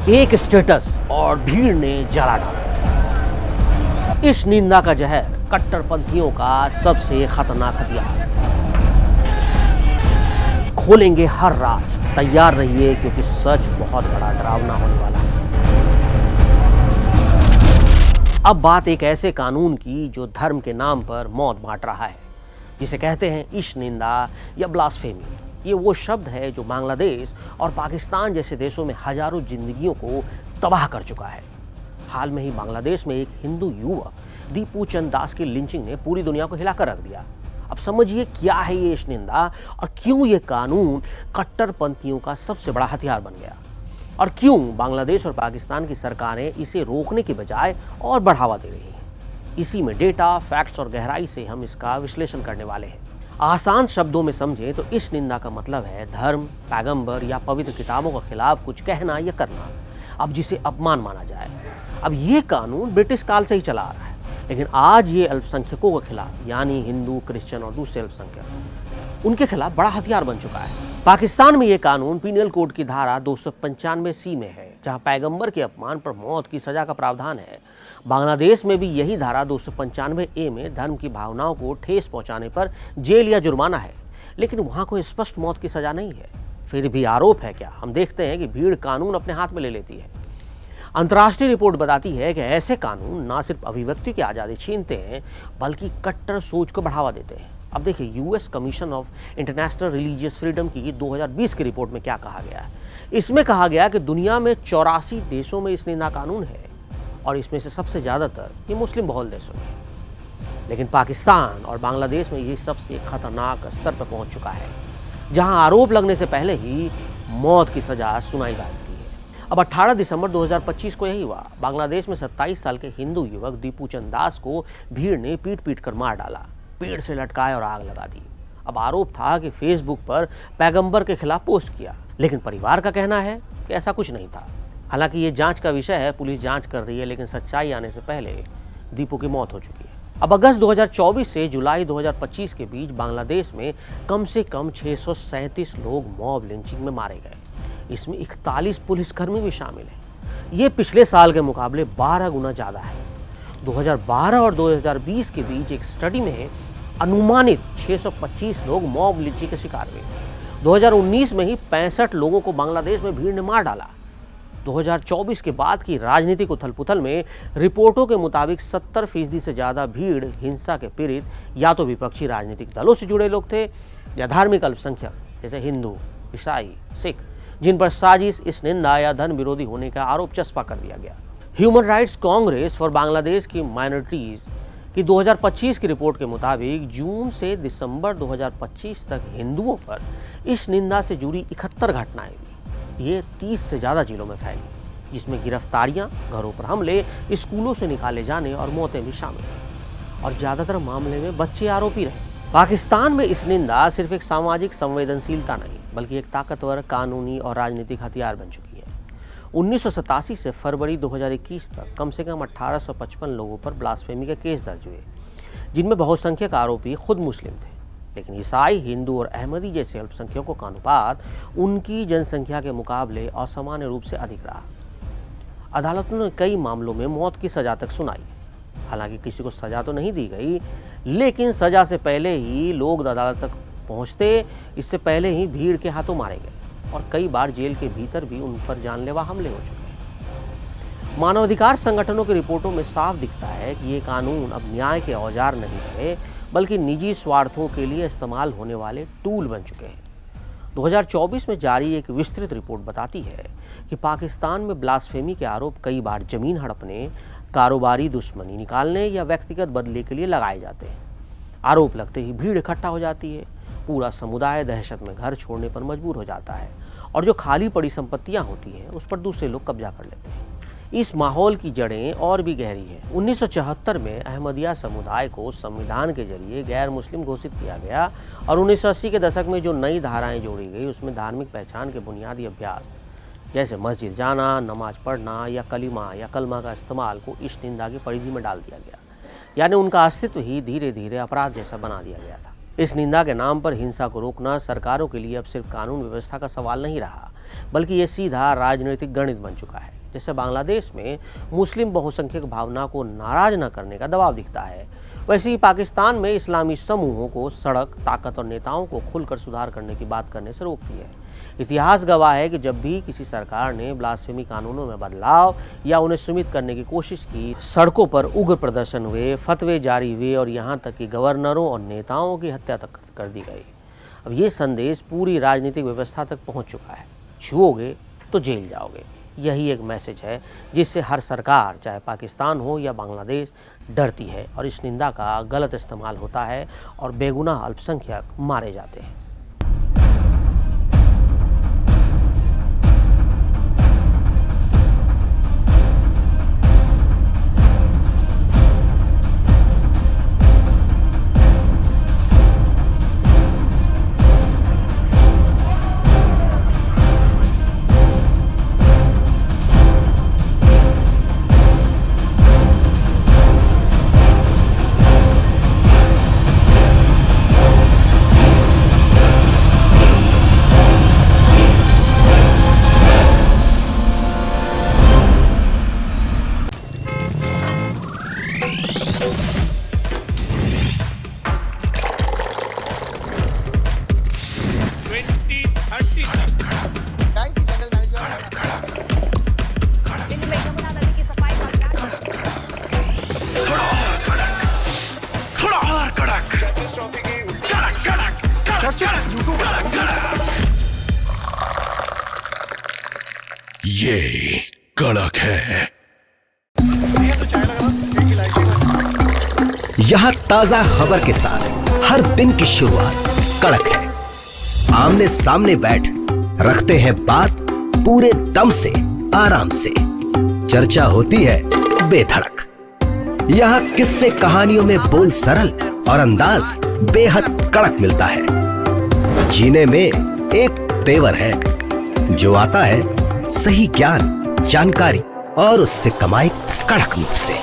एक स्टेटस और भीड़ ने जला डाला। इस निंदा का जहर कट्टरपंथियों का सबसे खतरनाक हथियार। खोलेंगे हर राज, तैयार रहिए क्योंकि सच बहुत बड़ा डरावना होने वाला है। अब बात एक ऐसे कानून की जो धर्म के नाम पर मौत बांट रहा है, जिसे कहते हैं ईश निंदा या ब्लास्फेमी। ये वो शब्द है जो बांग्लादेश और पाकिस्तान जैसे देशों में हजारों जिंदगियों को तबाह कर चुका है। हाल में ही बांग्लादेश में एक हिंदू युवक दीपू चंद दास की लिंचिंग ने पूरी दुनिया को हिलाकर रख दिया। अब समझिए क्या है ये ईश निंदा और क्यों ये कानून कट्टरपंथियों का सबसे बड़ा हथियार बन गया, और क्यों बांग्लादेश और पाकिस्तान की सरकारें इसे रोकने के बजाय और बढ़ावा दे रही हैं। इसी में डेटा, फैक्ट्स और गहराई से हम इसका विश्लेषण करने वाले हैं। आसान शब्दों में समझें तो इस निंदा का मतलब है धर्म, पैगंबर या पवित्र किताबों के खिलाफ कुछ कहना या करना, अब जिसे अपमान माना जाए। अब ये कानून ब्रिटिश काल से ही चला आ रहा है, लेकिन आज ये अल्पसंख्यकों के खिलाफ, यानी हिंदू, क्रिश्चियन और दूसरे अल्पसंख्यक, उनके खिलाफ बड़ा हथियार बन चुका है। पाकिस्तान में ये कानून पीनल कोड की धारा 295C में है, जहां पैगंबर के अपमान पर मौत की सजा का प्रावधान है। बांग्लादेश में भी यही धारा 295A में धर्म की भावनाओं को ठेस पहुंचाने पर जेल या जुर्माना है, लेकिन वहां कोई स्पष्ट मौत की सजा नहीं है। फिर भी आरोप है क्या? हम देखते हैं कि भीड़ कानून अपने हाथ में ले लेती है। अंतर्राष्ट्रीय रिपोर्ट बताती है कि ऐसे कानून न सिर्फ अभिव्यक्ति की आज़ादी छीनते हैं, बल्कि कट्टर सोच को बढ़ावा देते हैं। अब देखिए, US commission of international religious freedom की 2020 की रिपोर्ट में क्या कहा गया है। इसमें कहा गया कि दुनिया में 84 देशों में इस निंदा कानून है, और इसमें से सबसे ज़्यादातर ये मुस्लिम बहुल देशों में। लेकिन पाकिस्तान और बांग्लादेश में ये सबसे खतरनाक स्तर पर पहुंच चुका है, जहां आरोप लगने से पहले ही मौत की सजा सुनाई जाती है। अब 18 दिसंबर 2025 को यही हुआ। बांग्लादेश में 27 साल के हिंदू युवक दीपू चंद दास को भीड़ ने पीट पीट कर मार डाला, पेड़ से लटकाया और आग लगा दी। अब आरोप था कि फेसबुक पर पैगंबर के खिलाफ पोस्ट किया, लेकिन परिवार का कहना है कि ऐसा कुछ नहीं था। हालांकि ये जांच का विषय है, पुलिस जांच कर रही है, लेकिन सच्चाई आने से पहले दीपू की मौत हो चुकी है। अब अगस्त 2024 से जुलाई 2025 के बीच बांग्लादेश में कम से कम 637 लोग मॉब लिंचिंग में मारे गए। इसमें 41 पुलिसकर्मी भी शामिल हैं। ये पिछले साल के मुकाबले 12 गुना ज़्यादा है। 2012 और 2020 के बीच एक स्टडी में अनुमानित 625 लोग मॉब लिंचिंग के शिकार हुए। 2019 में ही 65 लोगों को बांग्लादेश में भीड़ ने मार डाला। 2024 के बाद की राजनीतिक उथल-पुथल में रिपोर्टों के मुताबिक 70% से ज़्यादा भीड़ हिंसा के पीड़ित या तो विपक्षी राजनीतिक दलों से जुड़े लोग थे, या धार्मिक अल्पसंख्यक जैसे हिंदू, ईसाई, सिख, जिन पर साजिश, इस निंदा या धन विरोधी होने का आरोप चस्पा कर दिया गया। Human rights Congress for Bangladesh की माइनॉरिटीज की 2025 की रिपोर्ट के मुताबिक जून से दिसंबर 2025 तक हिंदुओं पर इस निंदा से जुड़ी 71 घटनाएं हुई। ये 30 से ज़्यादा जिलों में फैली, जिसमें गिरफ्तारियां, घरों पर हमले, स्कूलों से निकाले जाने और मौतें भी शामिल हैं, और ज़्यादातर मामले में बच्चे आरोपी रहे। पाकिस्तान में इस निंदा सिर्फ एक सामाजिक संवेदनशीलता नहीं, बल्कि एक ताकतवर कानूनी और राजनीतिक हथियार बन चुकी है। 1987 से फरवरी 2021 तक कम से कम 1855 लोगों पर ब्लास्फेमी के केस दर्ज हुए, जिनमें बहुसंख्यक आरोपी खुद मुस्लिम थे। लेकिन ईसाई, हिंदू और अहमदी जैसे अल्पसंख्यकों का अनुपात उनकी जनसंख्या के मुकाबले असामान्य रूप से अधिक रहा। अदालतों ने कई मामलों में मौत की सजा तक सुनाई। हालांकि किसी को सजा तो नहीं दी गई, लेकिन सजा से पहले ही लोग अदालत तक पहुंचते, इससे पहले ही भीड़ के हाथों मारे गए, और कई बार जेल के भीतर भी उन पर जानलेवा हमले हो चुके हैं। मानवाधिकार संगठनों की रिपोर्टों में साफ दिखता है कि ये कानून अब न्याय के औजार नहीं रहे, बल्कि निजी स्वार्थों के लिए इस्तेमाल होने वाले टूल बन चुके हैं। 2024 में जारी एक विस्तृत रिपोर्ट बताती है कि पाकिस्तान में ब्लास्फेमी के आरोप कई बार जमीन हड़पने, कारोबारी दुश्मनी निकालने या व्यक्तिगत बदले के लिए लगाए जाते हैं। आरोप लगते ही भीड़ इकट्ठा हो जाती है, पूरा समुदाय दहशत में घर छोड़ने पर मजबूर हो जाता है, और जो खाली पड़ी संपत्तियां होती हैं उस पर दूसरे लोग कब्जा कर लेते हैं। इस माहौल की जड़ें और भी गहरी हैं। 1974 में अहमदिया समुदाय को संविधान के जरिए गैर मुस्लिम घोषित किया गया, और 1980 के दशक में जो नई धाराएं जोड़ी गई उसमें धार्मिक पहचान के बुनियादी अभ्यास जैसे मस्जिद जाना, नमाज पढ़ना या कलिमा या कलमा का इस्तेमाल को इस निंदा की परिधि में डाल दिया गया। यानी उनका अस्तित्व ही धीरे धीरे अपराध जैसा बना दिया गया था। इस निंदा के नाम पर हिंसा को रोकना सरकारों के लिए अब सिर्फ कानून व्यवस्था का सवाल नहीं रहा, बल्कि ये सीधा राजनीतिक गणित बन चुका है। जैसे बांग्लादेश में मुस्लिम बहुसंख्यक भावना को नाराज न करने का दबाव दिखता है, वैसे ही पाकिस्तान में इस्लामी समूहों को सड़क, ताकत और नेताओं को खुलकर सुधार करने की बात करने से रोकती है। इतिहास गवाह है कि जब भी किसी सरकार ने ब्लास्फेमी कानूनों में बदलाव या उन्हें सीमित करने की कोशिश की, सड़कों पर उग्र प्रदर्शन हुए, फतवे जारी हुए और यहाँ तक कि गवर्नरों और नेताओं की हत्या तक कर दी गई। अब ये संदेश पूरी राजनीतिक व्यवस्था तक पहुँच चुका है, छुओगे तो जेल जाओगे। यही एक मैसेज है जिससे हर सरकार, चाहे पाकिस्तान हो या बांग्लादेश, डरती है और इस निंदा का गलत इस्तेमाल होता है और बेगुनाह अल्पसंख्यक मारे जाते हैं। ये कड़क है। यहाँ ताजा खबर के साथ हर दिन की शुरुआत कड़क है। आमने सामने बैठ रखते हैं बात पूरे दम से, आराम से। चर्चा होती है बेधड़क। यहाँ किस्से कहानियों में बोल सरल और अंदाज बेहद कड़क मिलता है। जीने में एक तेवर है जो आता है सही ज्ञान, जानकारी और उससे कमाई कड़क नोट से।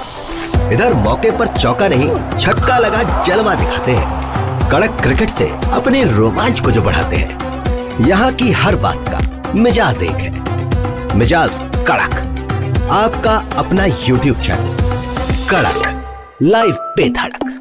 इधर मौके पर चौका नहीं, छक्का लगा जलवा दिखाते हैं। कड़क क्रिकेट से अपने रोमांच को जो बढ़ाते हैं। यहाँ की हर बात का मिजाज एक है, मिजाज कड़क। आपका अपना YouTube चैनल कड़क, लाइव बेधड़क।